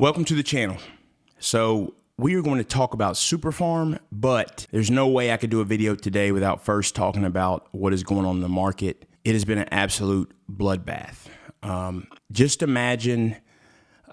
Welcome to the channel. So we are going to talk about Superfarm, but there's no way I could do a video today without first talking about what is going on in the market. It has been an absolute bloodbath. Just imagine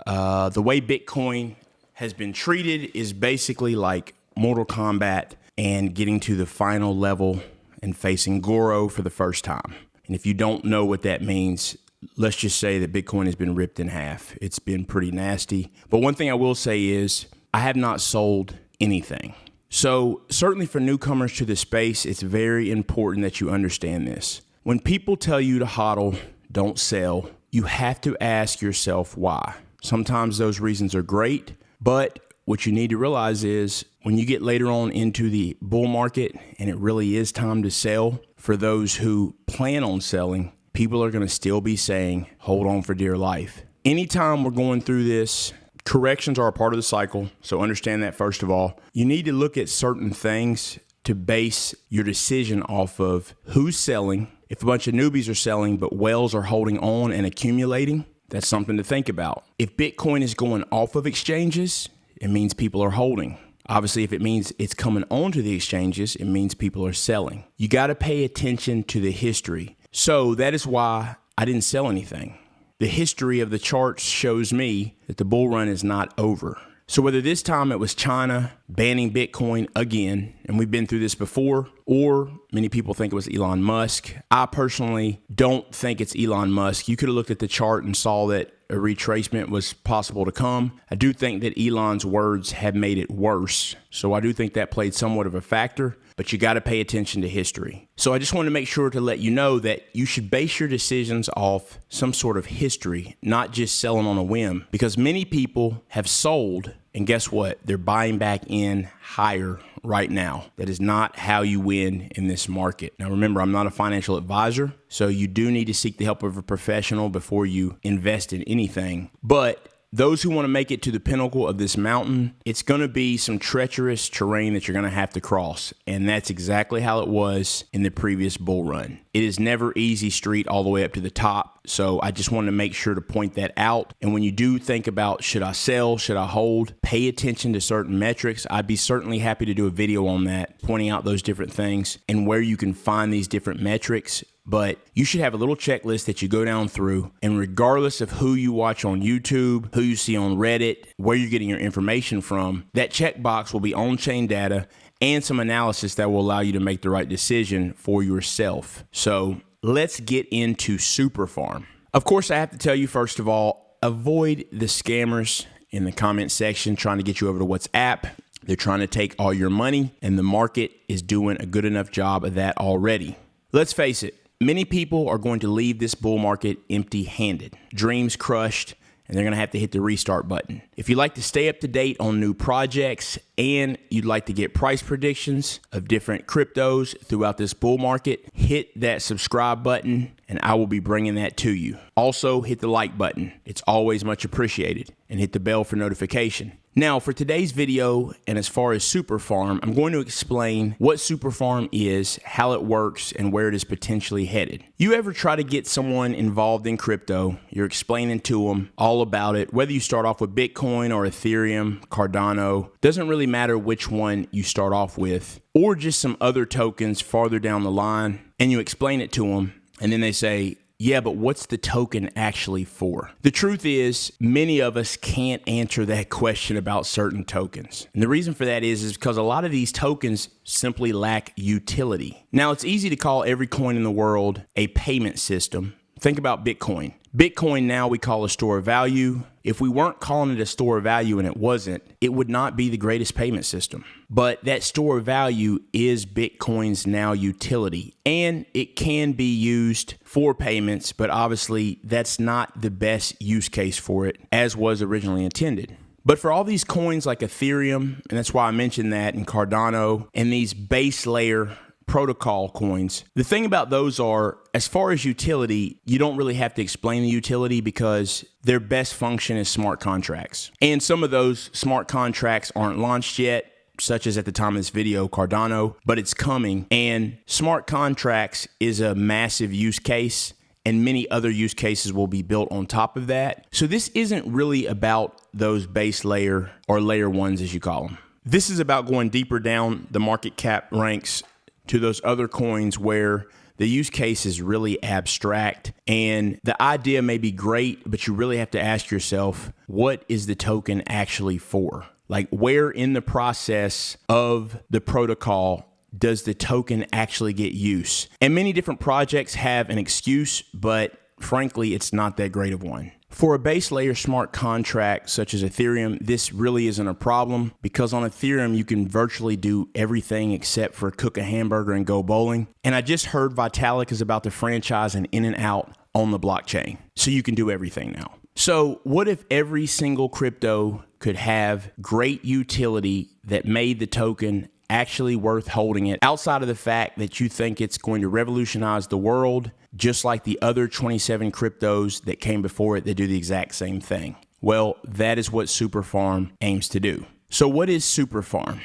the way Bitcoin has been treated is basically like Mortal Kombat and getting to the final level and facing Goro for the first time. And if you don't know what that means, let's just say that Bitcoin has been ripped in half. It's been pretty nasty. But one thing I will say is I have not sold anything. So certainly for newcomers to the space, it's very important that you understand this. When people tell you to hodl, don't sell, you have to ask yourself why. Sometimes those reasons are great, but what you need to realize is when you get later on into the bull market and it really is time to sell, for those who plan on selling, people are going to still be saying, hold on for dear life. Anytime we're going through this, corrections are a part of the cycle. So understand that first of all. You need to look at certain things to base your decision off of who's selling. If a bunch of newbies are selling, but whales are holding on and accumulating, that's something to think about. If Bitcoin is going off of exchanges, it means people are holding. Obviously, if it means it's coming onto the exchanges, it means people are selling. You got to pay attention to the history. So that is why I didn't sell anything. The history of the charts shows me that the bull run is not over. So whether this time it was China banning Bitcoin again, and we've been through this before, or many people think it was Elon Musk, I personally don't think it's Elon Musk. You could have looked at the chart and saw that a retracement was possible to come. I do think that Elon's words have made it worse. So I do think that played somewhat of a factor, but you got to pay attention to history. So I just want to make sure to let you know that you should base your decisions off some sort of history, not just selling on a whim, because many people have sold and guess what? They're buying back in higher right now. That is not how you win in this market. Now remember, I'm not a financial advisor, so you do need to seek the help of a professional before you invest in anything. But those who want to make it to the pinnacle of this mountain, it's going to be some treacherous terrain that you're going to have to cross. And that's exactly how it was in the previous bull run. It is never easy street all the way up to the top. So I just wanted to make sure to point that out. And when you do think about, should I sell, should I hold, pay attention to certain metrics. I'd be certainly happy to do a video on that, pointing out those different things and where you can find these different metrics. But you should have a little checklist that you go down through, and regardless of who you watch on YouTube, who you see on Reddit, where you're getting your information from, that checkbox will be on-chain data and some analysis that will allow you to make the right decision for yourself. So let's get into Superfarm. Of course, I have to tell you, first of all, avoid the scammers in the comment section trying to get you over to WhatsApp. They're trying to take all your money, and the market is doing a good enough job of that already. Let's face it. Many people are going to leave this bull market empty-handed, dreams crushed, and they're going to have to hit the restart button. If you'd like to stay up to date on new projects and you'd like to get price predictions of different cryptos throughout this bull market, hit that subscribe button and I will be bringing that to you. Also, hit the like button. It's always much appreciated, and hit the bell for notification. Now, for today's video, and as far as Superfarm, I'm going to explain what Superfarm is, how it works, and where it is potentially headed. You ever try to get someone involved in crypto, you're explaining to them all about it, whether you start off with Bitcoin or Ethereum, Cardano, doesn't really matter which one you start off with, or just some other tokens farther down the line, and you explain it to them, and then they say, yeah, but what's the token actually for? The truth is, many of us can't answer that question about certain tokens. And the reason for that is because a lot of these tokens simply lack utility. Now, it's easy to call every coin in the world a payment system. Think about Bitcoin. Bitcoin now we call a store of value. If we weren't calling it a store of value and it wasn't, it would not be the greatest payment system. But that store of value is Bitcoin's now utility, and it can be used for payments, but obviously that's not the best use case for it as was originally intended. But for all these coins like Ethereum, and that's why I mentioned that, and Cardano, and these base layer protocol coins, the thing about those are, as far as utility, you don't really have to explain the utility because their best function is smart contracts. And some of those smart contracts aren't launched yet, such as at the time of this video, Cardano, but it's coming. And smart contracts is a massive use case. and many other use cases will be built on top of that. So this isn't really about those base layer or layer ones, as you call them. This is about going deeper down the market cap ranks to those other coins where the use case is really abstract and the idea may be great, but you really have to ask yourself, what is the token actually for? Like, where in the process of the protocol does the token actually get use? And many different projects have an excuse, but frankly, it's not that great of one. For a base layer smart contract such as Ethereum, this really isn't a problem because on Ethereum, you can virtually do everything except for cook a hamburger and go bowling. And I just heard Vitalik is about to franchise an In-N-Out on the blockchain. So you can do everything now. So what if every single crypto could have great utility that made the token actually worth holding it, outside of the fact that you think it's going to revolutionize the world, just like the other 27 cryptos that came before it that do the exact same thing? Well, that is what Superfarm aims to do. So what is Superfarm?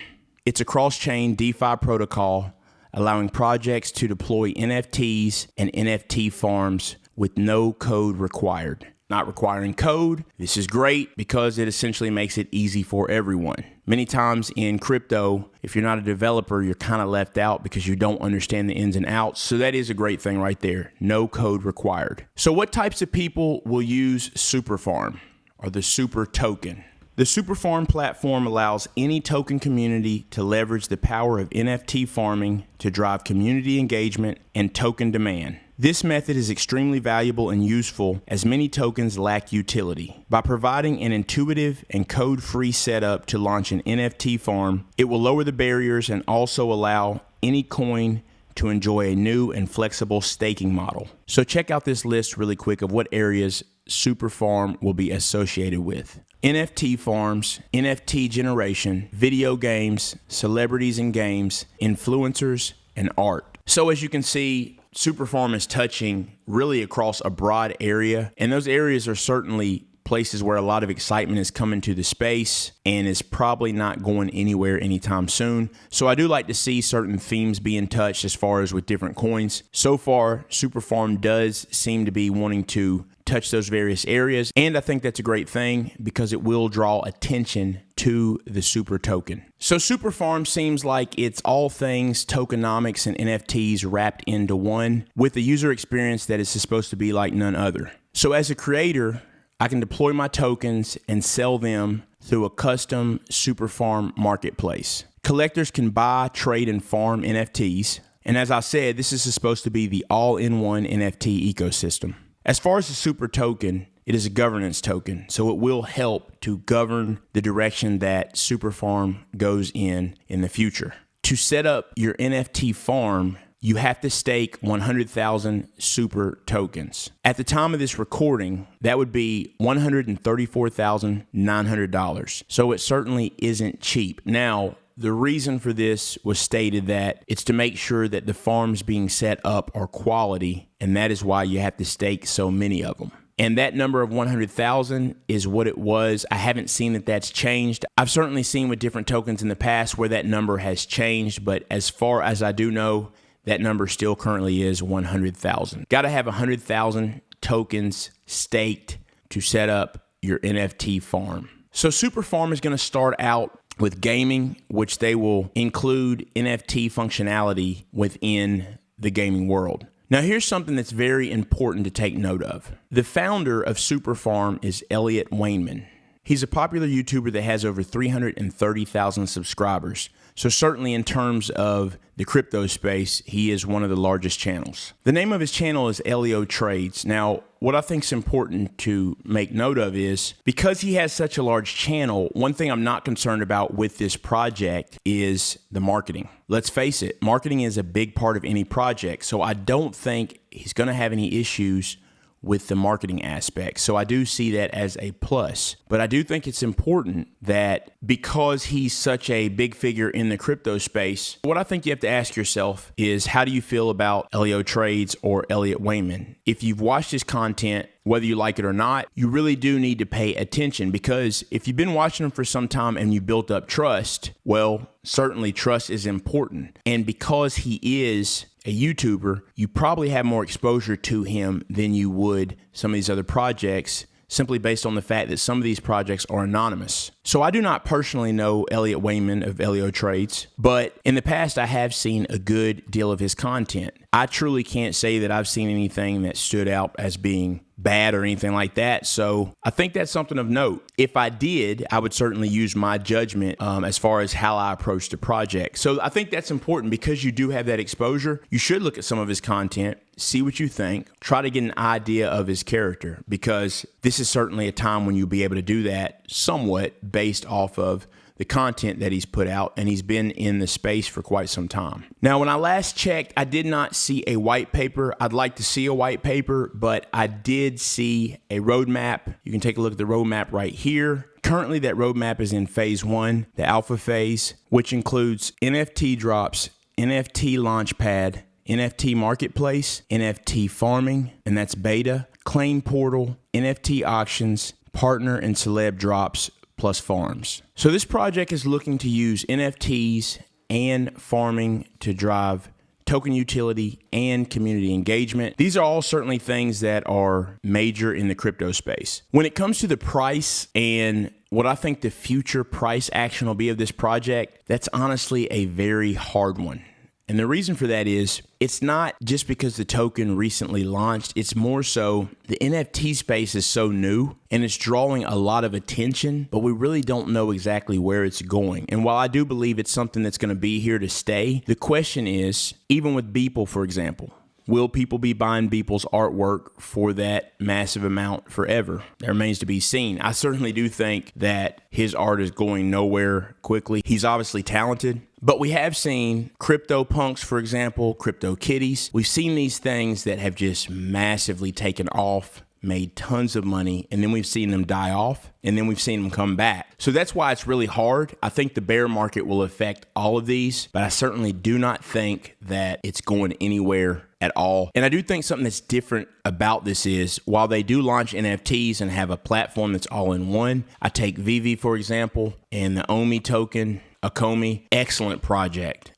It's a cross-chain DeFi protocol allowing projects to deploy NFTs and NFT farms with no code required. Not requiring code. This is great because it essentially makes it easy for everyone. Many times in crypto, if you're not a developer, you're kind of left out because you don't understand the ins and outs. So that is a great thing right there. No code required. So what types of people will use Superfarm or the Super Token? The Superfarm platform allows any token community to leverage the power of NFT farming to drive community engagement and token demand. This method is extremely valuable and useful as many tokens lack utility. By providing an intuitive and code-free setup to launch an NFT farm, it will lower the barriers and also allow any coin to enjoy a new and flexible staking model. So check out this list really quick of what areas Superfarm will be associated with. NFT farms, NFT generation, video games, celebrities and games, influencers, and art. So as you can see, Superfarm is touching really across a broad area, and those areas are certainly places where a lot of excitement is coming to the space and is probably not going anywhere anytime soon. So I do like to see certain themes being touched as far as with different coins. So far, Superfarm does seem to be wanting to touch those various areas, and I think that's a great thing because it will draw attention to the Super Token. So Superfarm seems like it's all things tokenomics and NFTs wrapped into one with a user experience that is supposed to be like none other. So as a creator, I can deploy my tokens and sell them through a custom Superfarm marketplace. Collectors can buy, trade, and farm NFTs. And as I said, this is supposed to be the all-in-one NFT ecosystem. As far as the Super Token, it is a governance token, so it will help to govern the direction that Superfarm goes in the future. To set up your NFT farm, you have to stake 100,000 Super tokens. At the time of this recording, that would be $134,900. So it certainly isn't cheap. Now, the reason for this was stated that it's to make sure that the farms being set up are quality, and that is why you have to stake so many of them. And that number of 100,000 is what it was. I haven't seen that that's changed. I've certainly seen with different tokens in the past where that number has changed, but as far as I do know, that number still currently is 100,000. Got to have 100,000 tokens staked to set up your NFT farm. So Superfarm is going to start out with gaming, which they will include NFT functionality within the gaming world. Now, here's something that's very important to take note of. The founder of Superfarm is Elliot Wayman. He's a popular YouTuber that has over 330,000 subscribers. So certainly in terms of the crypto space, he is one of the largest channels. The name of his channel is Elio Trades. Now, what I think is important to make note of is because he has such a large channel, one thing I'm not concerned about with this project is the marketing. Let's face it, marketing is a big part of any project. So I don't think he's going to have any issues with the marketing aspect. So I do see that as a plus. But I do think it's important that because he's such a big figure in the crypto space, what I think you have to ask yourself is, how do you feel about Elio Trades or Elliot Wayman? If you've watched his content, whether you like it or not, you really do need to pay attention, because if you've been watching him for some time and you built up trust, well, certainly trust is important. And because he is a YouTuber, you probably have more exposure to him than you would some of these other projects, simply based on the fact that some of these projects are anonymous. So I do not personally know Elliot Wayman of Elio Trades, but in the past I have seen a good deal of his content. I truly can't say that I've seen anything that stood out as being bad or anything like that. So I think that's something of note. If I did, I would certainly use my judgment as far as how I approach the project. So I think that's important because you do have that exposure. You should look at some of his content, see what you think, try to get an idea of his character, because this is certainly a time when you'll be able to do that somewhat based off of the content that he's put out, and he's been in the space for quite some time. Now, when I last checked, I did not see a white paper. I'd like to see a white paper, but I did see a roadmap. You can take a look at the roadmap right here. Currently, that roadmap is in phase 1, the alpha phase, which includes NFT drops, NFT launchpad, NFT marketplace, NFT farming, and that's beta, claim portal, NFT auctions, partner and celeb drops, plus farms. So this project is looking to use NFTs and farming to drive token utility and community engagement. These are all certainly things that are major in the crypto space. When it comes to the price and what I think the future price action will be of this project, that's honestly a very hard one. And the reason for that is it's not just because the token recently launched. It's more so the NFT space is so new and it's drawing a lot of attention, but we really don't know exactly where it's going. And while I do believe it's something that's going to be here to stay, the question is, even with Beeple, for example, will people be buying Beeple's artwork for that massive amount forever? That remains to be seen. I certainly do think that his art is going nowhere quickly. He's obviously talented, but we have seen crypto punks, for example, crypto kitties. We've seen these things that have just massively taken off, made tons of money, and then we've seen them die off, and then we've seen them come back. So that's why it's really hard. I think the bear market will affect all of these, but I certainly do not think that it's going anywhere at all. And I do think something that's different about this is, while they do launch NFTs and have a platform that's all in one, I take Vivi, for example, and the OMI token, Akomi, excellent project.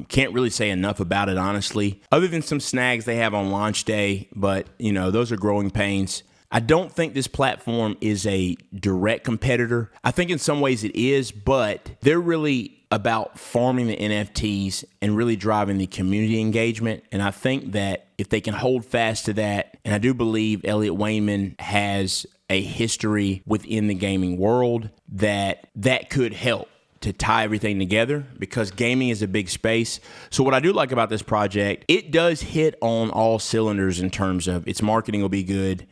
Can't really say enough about it, honestly, other than some snags they have on launch day, but you know, those are growing pains. I don't think this platform is a direct competitor. I think in some ways it is, but they're really about farming the NFTs and really driving the community engagement. And I think that if they can hold fast to that, and I do believe Elliot Wayman has a history within the gaming world, that could help to tie everything together, because gaming is a big space. So what I do like about this project, it does hit on all cylinders in terms of its marketing will be good.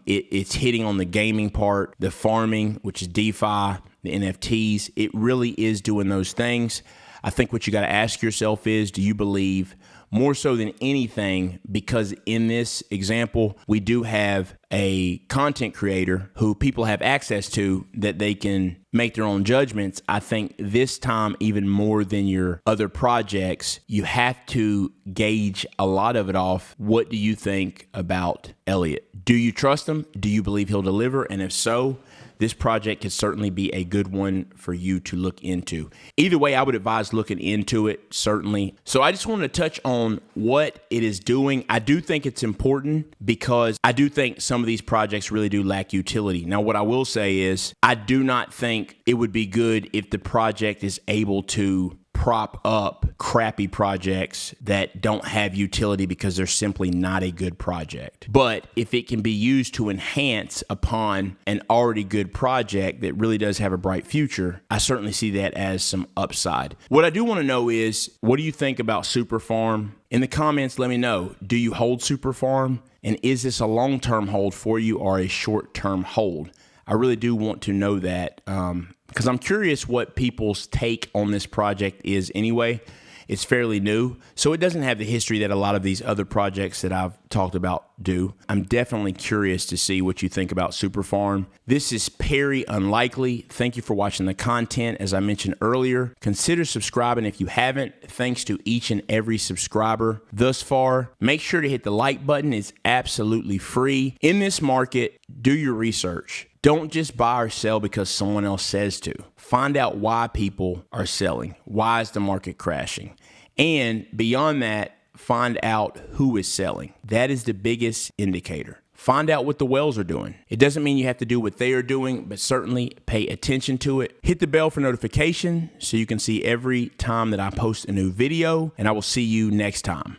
It's hitting on the gaming part, the farming, which is DeFi, the NFTs. It really is doing those things. I think what you got to ask yourself is, do you believe more so than anything, because in this example, we do have a content creator who people have access to that they can make their own judgments. I think this time, even more than your other projects, you have to gauge a lot of it off. What do you think about Elliot? Do you trust him? Do you believe he'll deliver? And if so, this project could certainly be a good one for you to look into. Either way, I would advise looking into it, certainly. So I just wanted to touch on what it is doing. I do think it's important because I do think some of these projects really do lack utility. Now, what I will say is I do not think it would be good if the project is able to prop up crappy projects that don't have utility because they're simply not a good project. But if it can be used to enhance upon an already good project that really does have a bright future, I certainly see that as some upside. What I do want to know is, what do you think about Superfarm? In the comments, let me know. Do you hold Superfarm? And is this a long-term hold for you or a short-term hold? I really do want to know that because I'm curious what people's take on this project is anyway. It's fairly new, so it doesn't have the history that a lot of these other projects that I've talked about do. I'm definitely curious to see what you think about Superfarm. This is Perry Unlikely. Thank you for watching the content. As I mentioned earlier, consider subscribing if you haven't. Thanks to each and every subscriber thus far. Make sure to hit the like button. It's absolutely free. In this market, do your research. Don't just buy or sell because someone else says to. Find out why people are selling. Why is the market crashing? And beyond that, find out who is selling. That is the biggest indicator. Find out what the whales are doing. It doesn't mean you have to do what they are doing, but certainly pay attention to it. Hit the bell for notification so you can see every time that I post a new video, and I will see you next time.